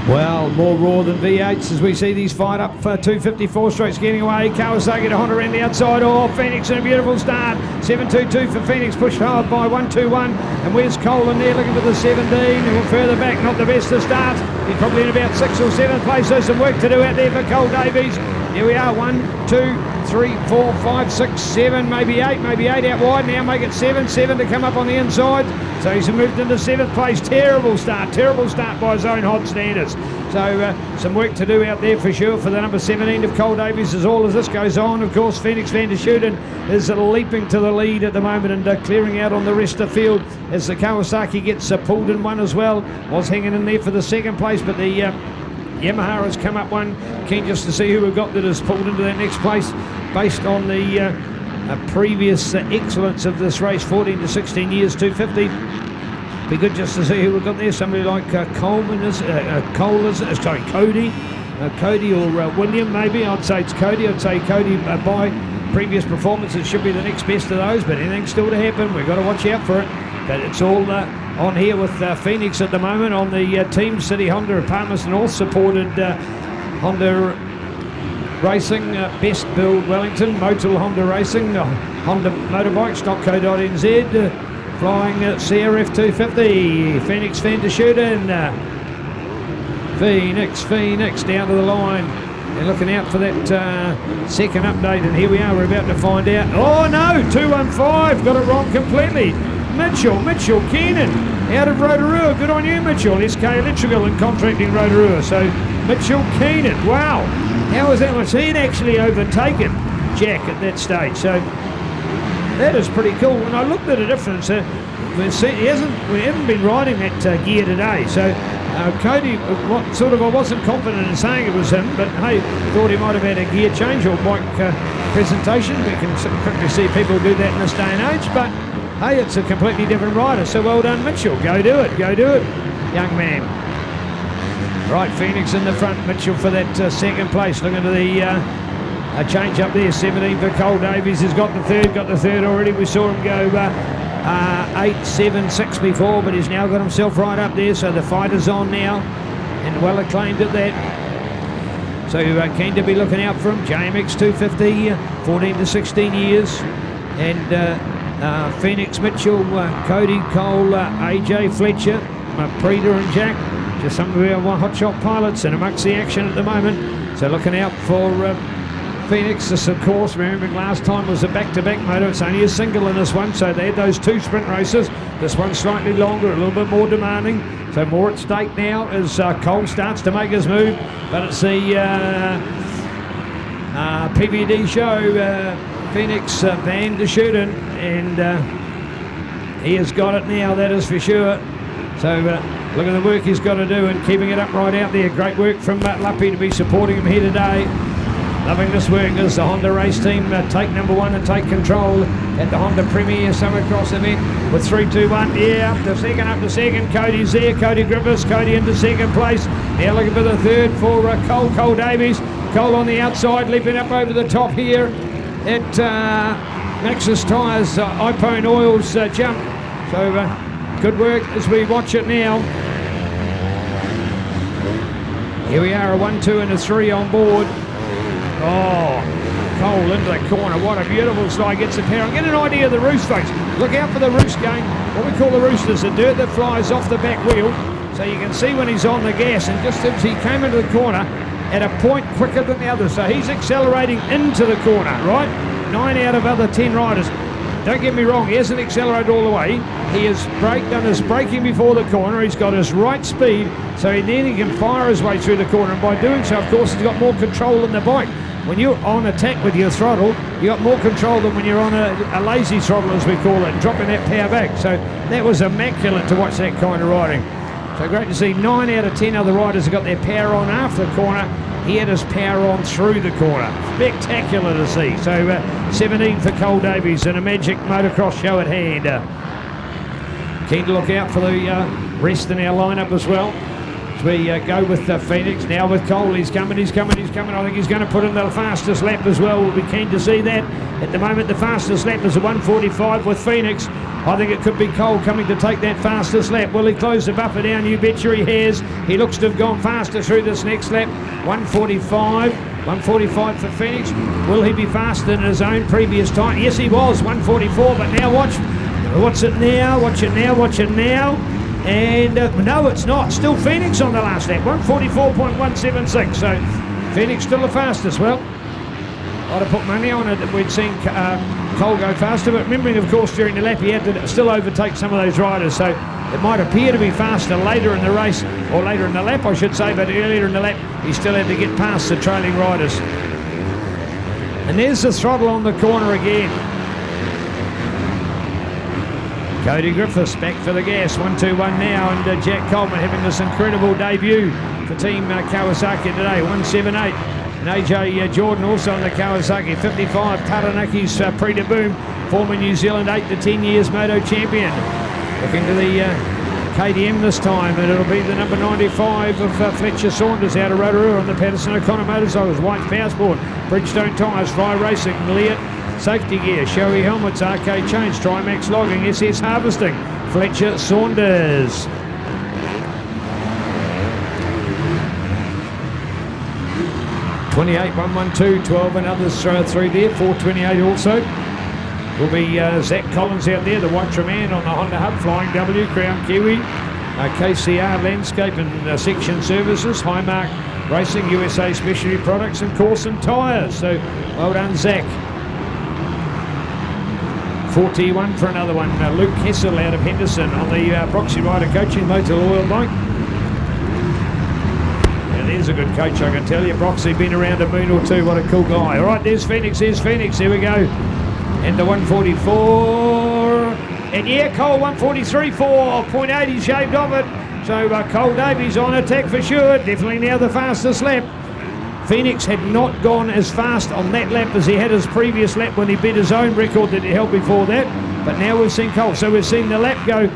Well, more raw than V8s as we see these fight up for 254 straights getting away. Kawasaki to Honda around the outside. Oh, Phoenix in a beautiful start. 7.22 for Phoenix, pushed hard by 1.21. And where's Cole in there looking for the 17? A little further back, not the best of starts. He's probably in about 6th or 7th place. There's some work to do out there for Cole Davies. Here we are, 1, 2, 3, 4, 5, 6, 7, maybe 8 out wide. Now make it 7 to come up on the inside. So he's moved into 7th place. Terrible start by his own hot standards. So some work to do out there for sure for the number 17 of Cole Davies as all as this goes on. Of course, Phoenix van der Schuten is leaping to the lead at the moment and clearing out on the rest of the field as the Kawasaki gets pulled in one as well. Was hanging in there for the 2nd place, but the Yamaha has come up one. Keen just to see who we've got that has pulled into that next place based on the previous excellence of this race, 14 to 16 years, 250. Be good just to see who we've got there. Somebody like Cody or William maybe. I'd say it's Cody. By previous performance it should be the next best of those, but anything's still to happen. We've got to watch out for it. But it's all on here with Phoenix at the moment on the Team City Honda of Palmerston North supported Honda Racing, Best Build Wellington, Motul Honda Racing, Honda Motorbikes, .co.nz, flying CRF 250, Phoenix van der Schuten, Phoenix down to the line. They're looking out for that second update, and here we are, we're about to find out. Oh no, 215, got it wrong completely. Mitchell Keenan out of Rotorua. Good on you, Mitchell. SK Electrical and contracting Rotorua. So Mitchell Keenan, wow. How was that one? So he had actually overtaken Jack at that stage. So that is pretty cool. When I looked at the difference, we haven't been riding that gear today. So Cody, I wasn't confident in saying it was him, but hey, thought he might have had a gear change or bike presentation. We can quickly see people do that in this day and age, but hey, it's a completely different rider. So well done, Mitchell. Go do it, young man. Right, Phoenix in the front, Mitchell for that 2nd place. Looking to the change up there, 17 for Cole Davies has got the third already. We saw him go 8, 7, 6 before, but he's now got himself right up there. So the fight is on now, and well acclaimed at that. So keen to be looking out for him. JMX 250, 14 to 16 years, and Phoenix, Mitchell, Cody, Cole, AJ, Fletcher, Preda and Jack, just some of our hotshot pilots and amongst the action at the moment. So looking out for Phoenix. This, of course, remembering last time was a back-to-back motor. It's only a single in this one, so they had those 2 sprint races. This one's slightly longer, a little bit more demanding. So more at stake now as Cole starts to make his move. But it's the PVD show, Phoenix van der Schuten, and he has got it now, that is for sure. So look at the work he's got to do and keeping it up right out there. Great work from Luppy to be supporting him here today. Loving this work as the Honda race team take number 1 and take control at the Honda Premier Summercross event with 3-2-1. Yeah, up to second. Cody's there. Cody Griffiths. Cody into 2nd place. Now looking for the 3rd for Cole Davies. Cole on the outside, leaping up over the top here at Maxxis Tyres iPone Oils jump. So good work as we watch it now. Here we are, a 1, 2 and a 3 on board. Oh, Cole into the corner. What a beautiful slide. Gets the power. Get an idea of the roost, folks. Look out for the roost going. What we call the roost is the dirt that flies off the back wheel. So you can see when he's on the gas. And just as he came into the corner at a point quicker than the others. So he's accelerating into the corner, right? 9 out of other 10 riders. Don't get me wrong, he hasn't accelerated all the way. He has done his braking before the corner. He's got his right speed, so then he can fire his way through the corner. And by doing so, of course, he's got more control in the bike. When you're on attack with your throttle, you got more control than when you're on a lazy throttle, as we call it, dropping that power back. So that was immaculate to watch that kind of riding. So great to see 9 out of 10 other riders have got their power on after the corner. He had his power on through the corner. Spectacular to see. So 17 for Cole Davies and a magic motocross show at hand. Keen to look out for the rest in our lineup as well. As we go with Phoenix, now with Cole. He's coming. I think he's going to put in the fastest lap as well. We'll be keen to see that. At the moment, the fastest lap is a 1:45 with Phoenix. I think it could be Cole coming to take that fastest lap. Will he close the buffer down? You betcha he has. He looks to have gone faster through this next lap. 145 for Phoenix. Will he be faster than his own previous time? Yes, he was, 144, but now watch it now, watch it now. And no, it's not. Still Phoenix on the last lap, 144.176. So Phoenix still the fastest. Well, I'd have put money on it that we'd seen Cole go faster, but remembering, of course, during the lap he had to still overtake some of those riders, so it might appear to be faster later in the race, or later in the lap, I should say, but earlier in the lap he still had to get past the trailing riders. And there's the throttle on the corner again. Cody Griffiths back for the gas, 121 now, and Jack Coleman having this incredible debut for Team Kawasaki today, 178. And AJ Jordan also on the Kawasaki, 55. Taranaki's Prix de Boom, former New Zealand 8 to 10 years Moto champion. Looking to the KTM this time, and it'll be the number 95 of Fletcher Saunders out of Rotorua on the Patterson O'Connor motorcycles. White Powersport, Bridgestone tyres, Fly Racing, Lear safety gear, Shoei helmets, Arcade chains, Trimax logging, SS harvesting, Fletcher Saunders. .28, 112, 12 and others through there, 428 also. Will be Zach Collins out there, the Waitra man on the Honda Hub, Flying W, Crown Kiwi, KCR Landscape and Section Services, Highmark Racing, USA Specialty Products and Corson Tyres. So well done, Zach. 41 for another one, Luke Kessel out of Henderson on the Proxy Rider Coaching Motor Oil bike. There's a good coach, I can tell you. Broxy been around a moon or two. What a cool guy. All right, there's Phoenix. Here we go. Into 144. And yeah, Cole 143 for 0.8. He shaved off it. So Cole Davies on attack for sure. Definitely now the fastest lap. Phoenix had not gone as fast on that lap as he had his previous lap when he beat his own record that he held before that. But now we've seen Cole. So we've seen the lap go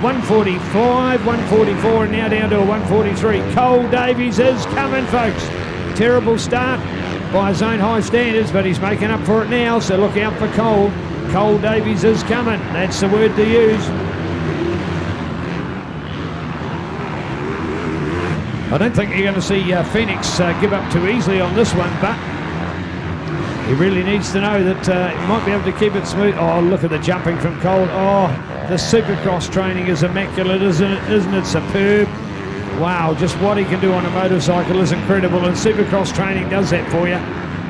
145, 144, and now down to a 143. Cole Davies is coming, folks. Terrible start by his own high standards, but he's making up for it now, so look out for Cole. Cole Davies is coming. That's the word to use. I don't think you're going to see Phoenix give up too easily on this one, but he really needs to know that he might be able to keep it smooth. Oh, look at the jumping from Cole. Oh, the Supercross training is immaculate, isn't it? Isn't it superb? Wow, just what he can do on a motorcycle is incredible, and Supercross training does that for you.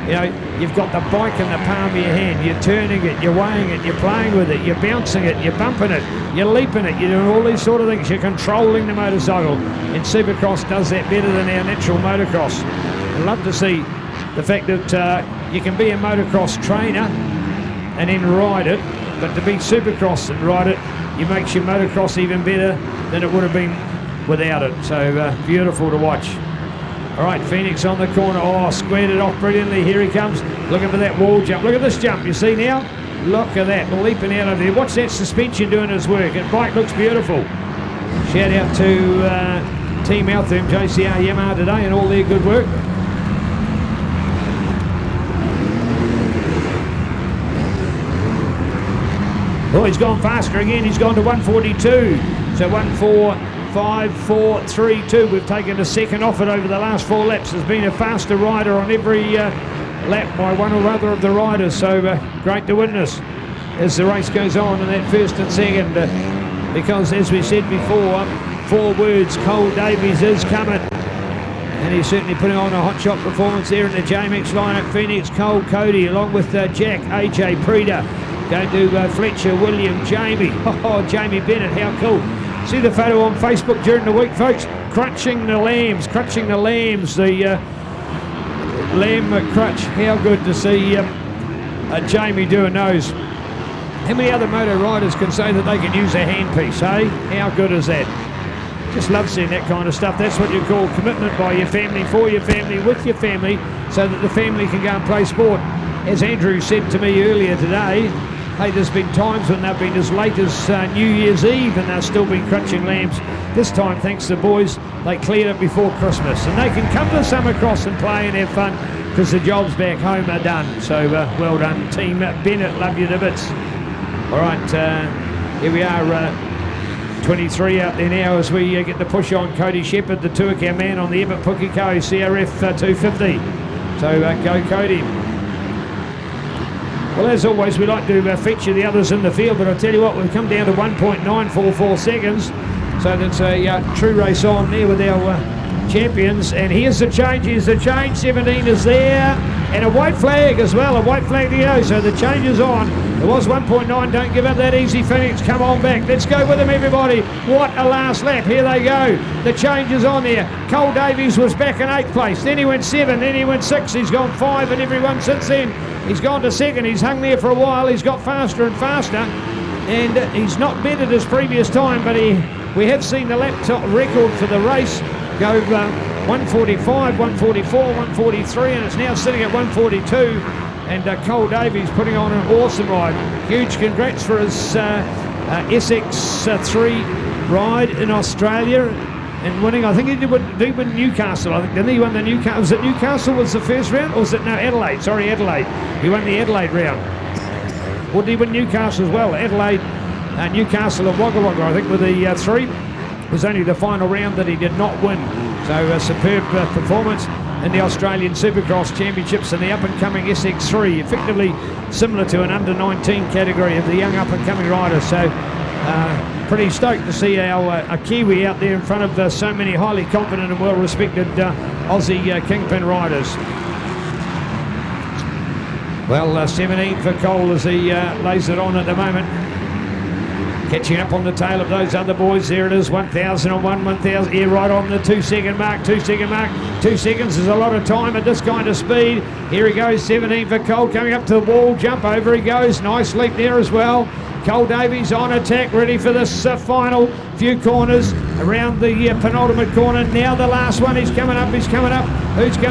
You know, you've got the bike in the palm of your hand, you're turning it, you're weighing it, you're playing with it, you're bouncing it, you're bumping it, you're leaping it, you're doing all these sort of things, you're controlling the motorcycle, and Supercross does that better than our natural motocross. I'd love to see the fact that you can be a motocross trainer and then ride it, but to be Supercross and ride it, it makes your motocross even better than it would have been without it. So beautiful to watch. All right, Phoenix on the corner. Oh, squared it off brilliantly. Here he comes, looking for that wall jump. Look at this jump, you see now? Look at that, leaping out of there. Watch that suspension doing its work. The bike looks beautiful. Shout out to Team Altherm, JCR Yamaha today and all their good work. Oh, he's gone faster again. He's gone to 142. So 145.432. We've taken a second off it over the last 4 laps. There's been a faster rider on every lap by one or other of the riders. So great to witness as the race goes on in that first and second. Because as we said before, 4 words, Cole Davies is coming. And he's certainly putting on a hot shot performance there in the JMX lineup. Phoenix, Cole, Cody, along with Jack, AJ, Preda. Going to Fletcher, William, Jamie. Oh, Jamie Bennett, how cool. See the photo on Facebook during the week, folks? Crutching the lambs, the lamb crutch. How good to see Jamie doing those. How many other moto riders can say that they can use a handpiece, eh? How good is that? Just love seeing that kind of stuff. That's what you call commitment by your family, for your family, with your family, so that the family can go and play sport. As Andrew said to me earlier today, hey, there's been times when they've been as late as New Year's Eve and they've still been crutching lambs. This time, thanks to the boys, they cleared it before Christmas. And they can come to Summercross and play and have fun because the jobs back home are done. So well done, Team Bennett. Love you to bits. All right, Here we are, 23 out there now as we get the push on. Cody Shepherd, the Tuakau man on the Ebbet Pukiko CRF 250. So go Cody. Well, as always, we like to feature the others in the field, but I'll tell you what, we've come down to 1.944 seconds. So that's a true race on there with our champions. And here's the change, 17 is there. And a white flag as well, a white flag to go. So the change is on. There was 1.9, don't give up that easy, Phoenix. Come on back. Let's go with them, everybody. What a last lap. Here they go. The change is on there. Cole Davies was back in 8th place. Then he went 7, then he went 6. He's gone 5 and everyone since then. He's gone to 2nd. He's hung there for a while. He's got faster and faster. And he's not bettered his previous time, but we have seen the lap record for the race go 145, 144, 143, and it's now sitting at 142. And Cole Davies putting on an awesome ride. Huge congrats for his SX3 ride in Australia and winning. I think he did win Newcastle. I think didn't he won the Newcastle? Was it Newcastle was the first round, or was it Adelaide? Sorry, Adelaide. He won the Adelaide round. Or did he win Newcastle as well? Adelaide, Newcastle, and Wagga Wagga. I think with the 3. It was only the final round that he did not win. So a superb performance in the Australian Supercross Championships and the up-and-coming SX3, effectively similar to an under-19 category of the young up-and-coming riders. So pretty stoked to see a Kiwi out there in front of so many highly confident and well-respected Aussie Kingpin riders. Well, 17 for Cole as he lays it on at the moment. Catching up on the tail of those other boys. There it is, 1,001, 1,000. Yeah, right on the 2 second mark, 2 second mark. 2 seconds is a lot of time at this kind of speed. Here he goes, 17 for Cole, coming up to the wall. Jump over he goes. Nice leap there as well. Cole Davies on attack, ready for this final few corners around the penultimate corner. Now the last one, he's coming up. Who's going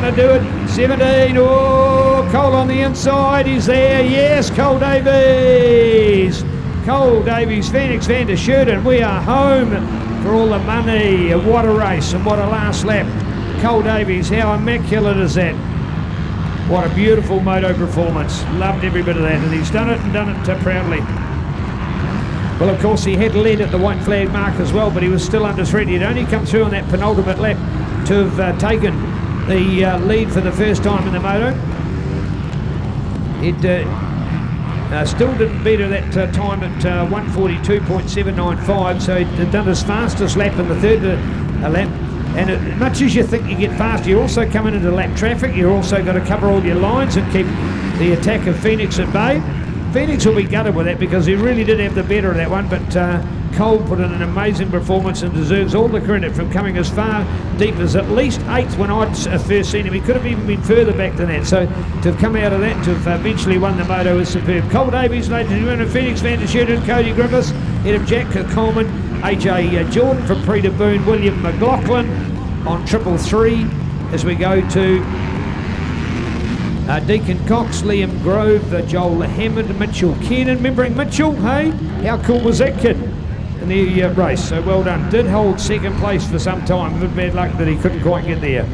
to do it? 17, oh, Cole on the inside, he's there. Yes, Cole Davies. Cole Davies, Phoenix Van der Schuiten, we are home for all the money. What a race and what a last lap. Cole Davies, how immaculate is that? What a beautiful moto performance. Loved every bit of that, and he's done it proudly. Well, of course, he had led at the white flag mark as well, but he was still under threat. He'd only come through on that penultimate lap to have taken the lead for the first time in the moto. It still didn't beat her that time at 142.795, so he'd done his fastest lap in the third lap. And as much as you think you get faster, you're also coming into lap traffic. You're also got to cover all your lines and keep the attack of Phoenix at bay. Phoenix will be gutted with that because he really did have the better of that one, but Cole put in an amazing performance and deserves all the credit from coming as far deep as at least 8th when I'd first seen him. He could have even been further back than that. So to have come out of that, to have eventually won the moto is superb. Cole Davies, ladies and gentlemen, Phoenix Van der Schuiten, Cody Griffiths, ahead of Jack Coleman, AJ Jordan from Preta Boone, William McLaughlin on 333 as we go to Deacon Cox, Liam Grove, Joel Hammond, Mitchell Kiernan. Remembering Mitchell, hey? How cool was that kid in the race? So well done. Did hold 2nd place for some time. Good bad luck that he couldn't quite get there.